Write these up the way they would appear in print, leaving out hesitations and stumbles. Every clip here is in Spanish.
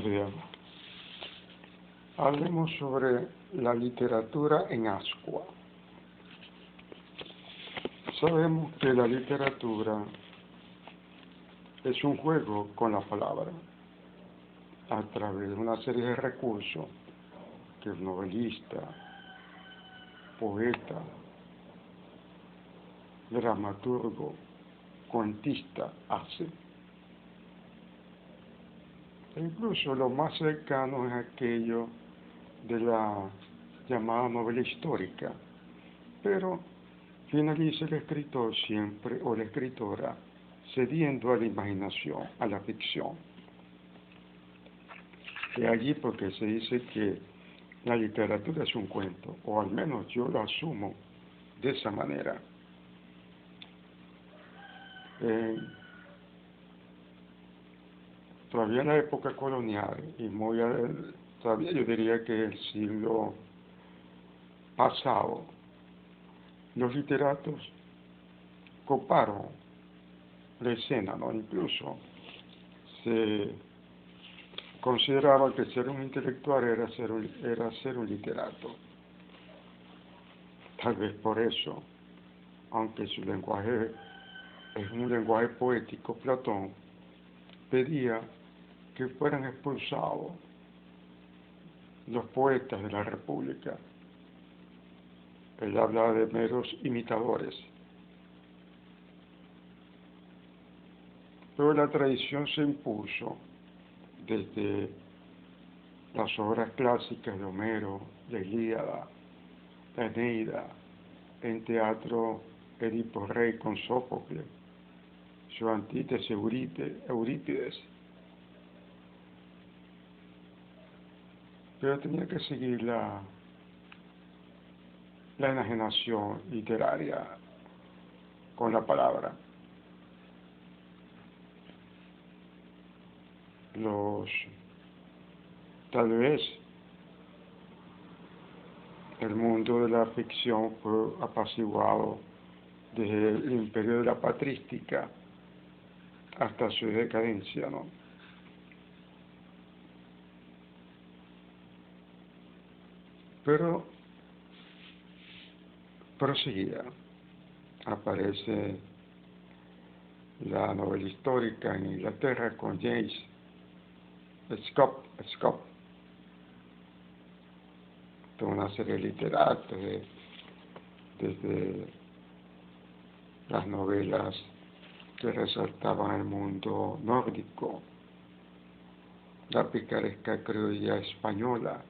días. Hablemos sobre la literatura en Ascua. Sabemos que la literatura es un juego con la palabra a través de una serie de recursos que el novelista, poeta, dramaturgo, cuentista hace. E incluso lo más cercano es aquello de la llamada novela histórica, pero finaliza el escritor siempre o la escritora cediendo a la imaginación, a la ficción. De allí porque se dice que la literatura es un cuento, o al menos yo lo asumo de esa manera. Todavía en la época colonial, y todavía yo diría que el siglo pasado, los literatos coparon la escena, ¿no? Incluso se consideraba que ser un intelectual era ser un literato. Tal vez por eso, aunque su lenguaje es un lenguaje poético, Platón pedía que fueran expulsados los poetas de la República. Él hablaba de meros imitadores. Pero la tradición se impuso desde las obras clásicas de Homero, la Ilíada, la Eneida, en teatro Edipo Rey con Sófocles, su antítesis Eurípides. Pero tenía que seguir la enajenación literaria con la palabra. Tal vez el mundo de la ficción fue apaciguado desde el imperio de la patrística hasta su decadencia, ¿no? Pero proseguía. Aparece la novela histórica en Inglaterra con James Scott, toda una serie de literatos, desde las novelas que resaltaban el mundo nórdico, la picaresca criolla española,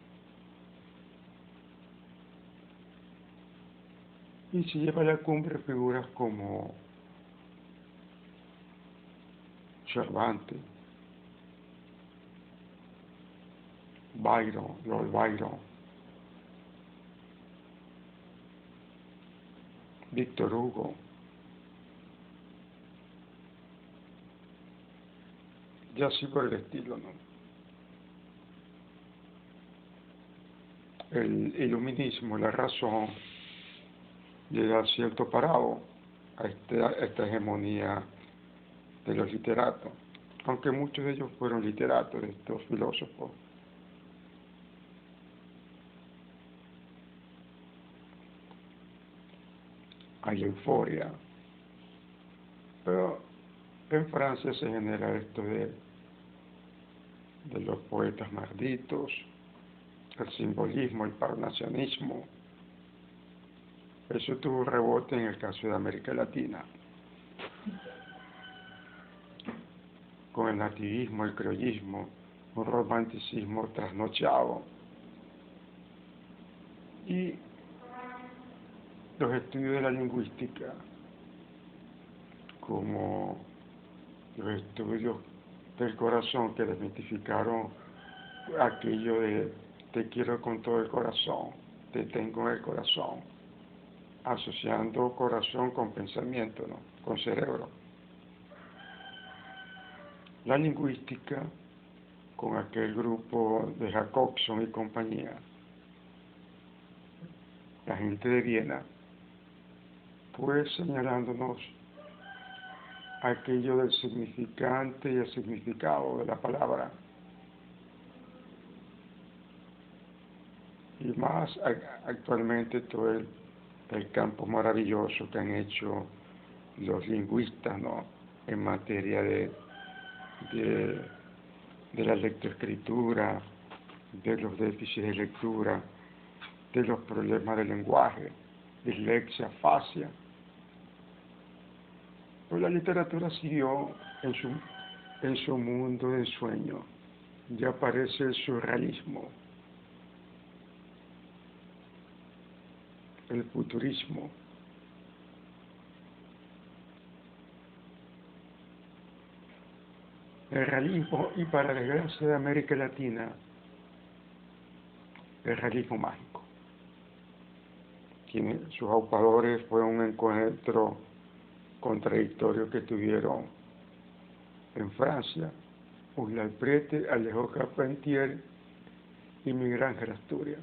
y se lleva a la cumbre figuras como Cervantes, Lord Byron, Víctor Hugo, y así por el estilo, ¿no? El iluminismo, la razón, le da cierto parado a esta hegemonía de los literatos, aunque muchos de ellos fueron literatos, estos filósofos. Hay euforia, pero en Francia se genera esto de los poetas malditos, el simbolismo, el parnasianismo. Eso tuvo rebote en el caso de América Latina, con el nativismo, el criollismo, un romanticismo trasnochado. Y los estudios de la lingüística, como los estudios del corazón que desmitificaron aquello de te quiero con todo el corazón, te tengo en el corazón, asociando corazón con pensamiento, ¿no? Con cerebro. La lingüística, con aquel grupo de Jacobson y compañía, la gente de Viena, pues señalándonos aquello del significante y el significado de la palabra, y más actualmente todo el campo maravilloso que han hecho los lingüistas, ¿no?, en materia de, de la lectoescritura, de los déficits de lectura, de los problemas del lenguaje, dislexia, afasia. Pues la literatura siguió en su mundo de sueño. Ya aparece el surrealismo, el futurismo. El realismo, y para desgracia de América Latina, el realismo mágico. Sus aupadores fue un encuentro contradictorio que tuvieron en Francia, Ulla Prete, Alejo Carpentier y Miguel Ángel Asturias,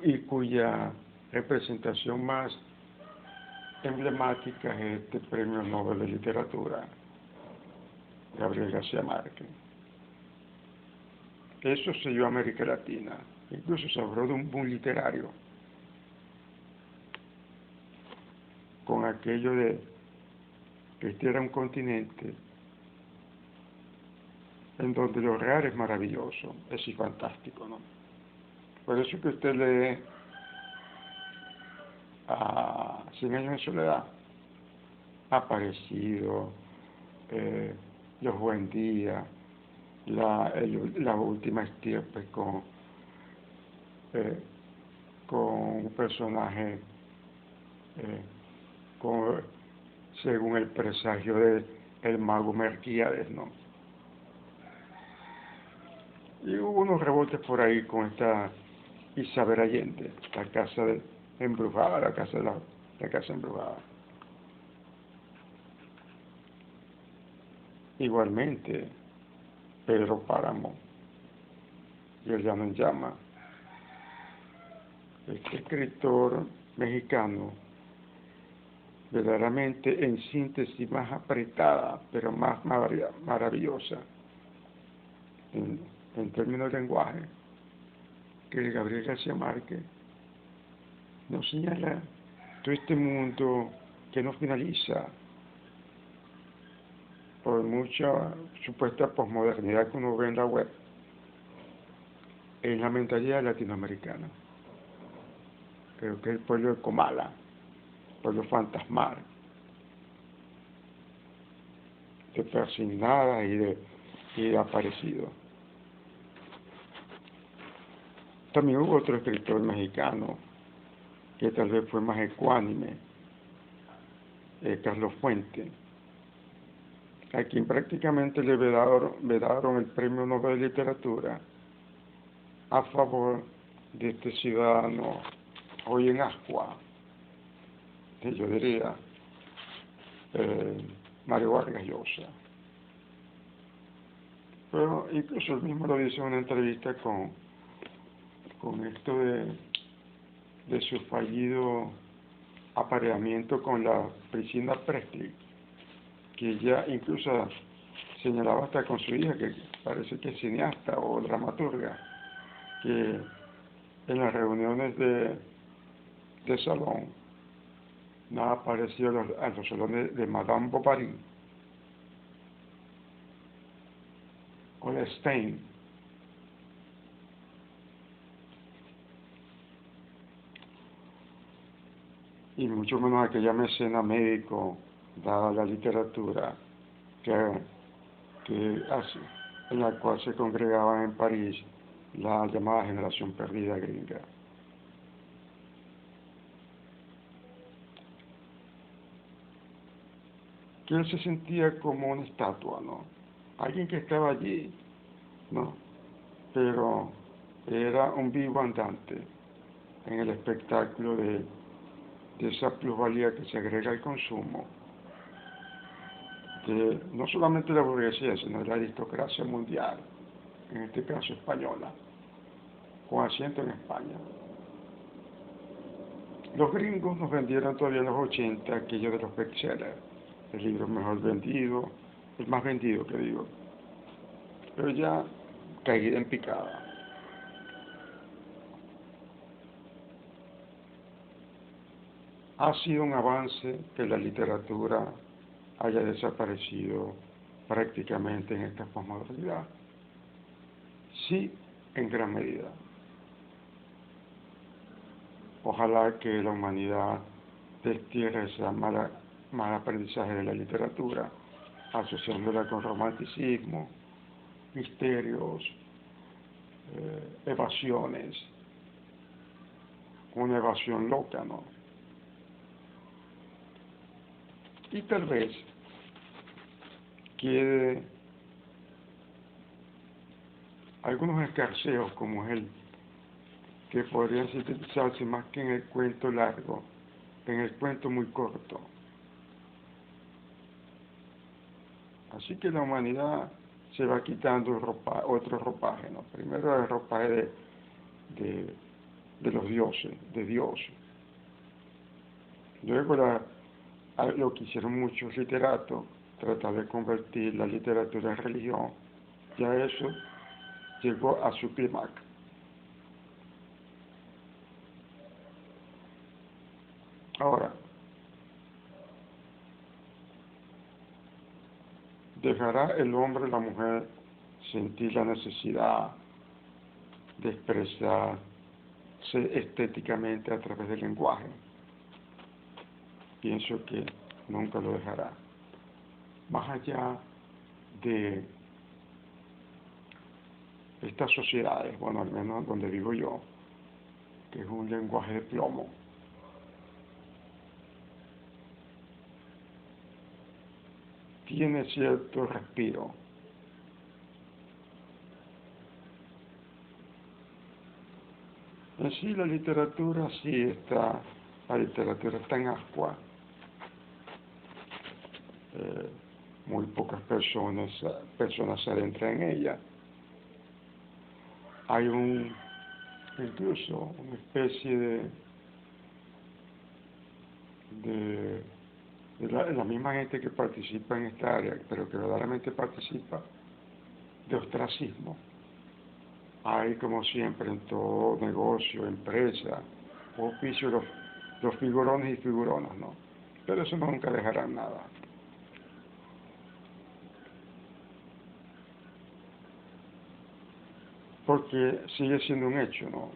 y cuya representación más emblemática es este Premio Nobel de Literatura, Gabriel García Márquez. Eso selló América Latina, incluso se habló de un boom literario, con aquello de que este era un continente en donde lo real es maravilloso, es fantástico, ¿no? Por eso que usted lee a 100 años de soledad, Aparecido, Los Buen Días, la última estirpe con un personaje según el presagio del mago Melquíades, ¿no? Y hubo unos revoltes por ahí con esta Isabel Allende, la casa embrujada, la casa embrujada. Igualmente, Pedro Páramo y El Llano en Llama, este escritor mexicano, verdaderamente en síntesis más apretada, pero más maravillosa en términos de lenguaje, que Gabriel García Márquez nos señala todo este mundo que no finaliza por mucha supuesta posmodernidad que uno ve en la web, en la mentalidad latinoamericana. Creo que el pueblo de Comala, el pueblo fantasmal, de persignadas y de aparecido. También hubo otro escritor mexicano que tal vez fue más ecuánime, Carlos Fuente, a quien prácticamente le vedaron el Premio Nobel de Literatura a favor de este ciudadano hoy en ascua, que yo diría Mario Vargas Llosa. Pero incluso él mismo lo dice en una entrevista con esto de su fallido apareamiento con la Priscilla Presley, que ella incluso señalaba hasta con su hija, que parece que es cineasta o dramaturga, que en las reuniones de salón nada parecido a los salones de Madame Bovary o de Stein. Y mucho menos aquella mecena médico, dada la literatura en la cual se congregaban en París la llamada generación perdida gringa. Que él se sentía como una estatua, ¿no? Alguien que estaba allí, ¿no? Pero era un vivo andante en el espectáculo de esa plusvalía que se agrega al consumo, de no solamente la burguesía, sino de la aristocracia mundial, en este caso española, con asiento en España. Los gringos nos vendieron todavía en los 80 aquello de los bestsellers, el libro mejor vendido, el más vendido que digo, pero ya caída en picada. ha sido un avance que la literatura haya desaparecido prácticamente en esta posmodernidad. Sí, en gran medida. Ojalá que la humanidad destierre ese mal aprendizaje de la literatura, asociándola con romanticismo, misterios, evasiones, una evasión loca, ¿no? Y tal vez quede algunos escarceos como el que podrían sintetizarse más que en el cuento largo, en el cuento muy corto. Así que la humanidad se va quitando otro ropaje, ¿no? Primero el ropaje de los dioses, de Dios. Luego lo que hicieron muchos literatos, tratar de convertir la literatura en religión. Ya eso llegó a su clímax. Ahora, ¿dejará el hombre o la mujer sentir la necesidad de expresarse estéticamente a través del lenguaje? Pienso que nunca lo dejará. Más allá de estas sociedades, bueno, al menos donde vivo yo, que es un lenguaje de plomo, tiene cierto respiro. En sí la literatura la literatura está en ascua. Muy pocas personas se adentran en ella. Hay incluso una especie de la misma gente que participa en esta área, pero que verdaderamente participa, de ostracismo. Hay, como siempre, en todo negocio, empresa, oficio, los figurones y figuronas, ¿no? Pero eso nunca dejará nada. Porque sigue siendo un hecho, ¿no?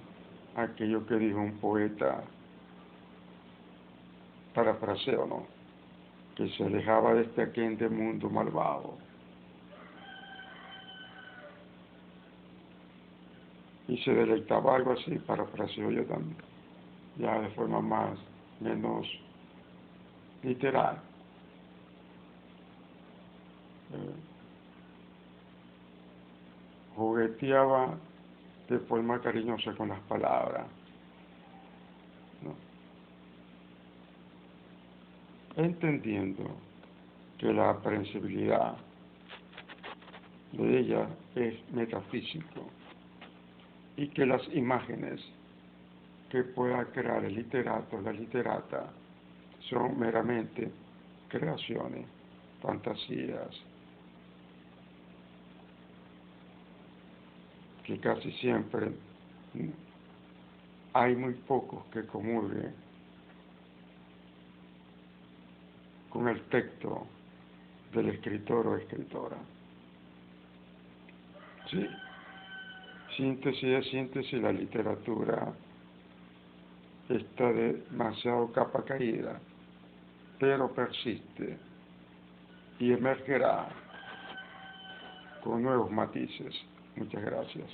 Aquello que dijo un poeta, parafraseo, ¿no? Que se alejaba de este aquente mundo malvado. Y se deleitaba, algo así, parafraseo yo también, ya de forma menos literal. Jugueteaba de forma cariñosa con las palabras, ¿no? Entendiendo que la aprensibilidad de ella es metafísico y que las imágenes que pueda crear el literato o la literata son meramente creaciones, fantasías, que casi siempre hay muy pocos que comulguen con el texto del escritor o escritora. Sí, síntesis, la literatura está demasiado capa caída, pero persiste y emergerá con nuevos matices. Muchas gracias.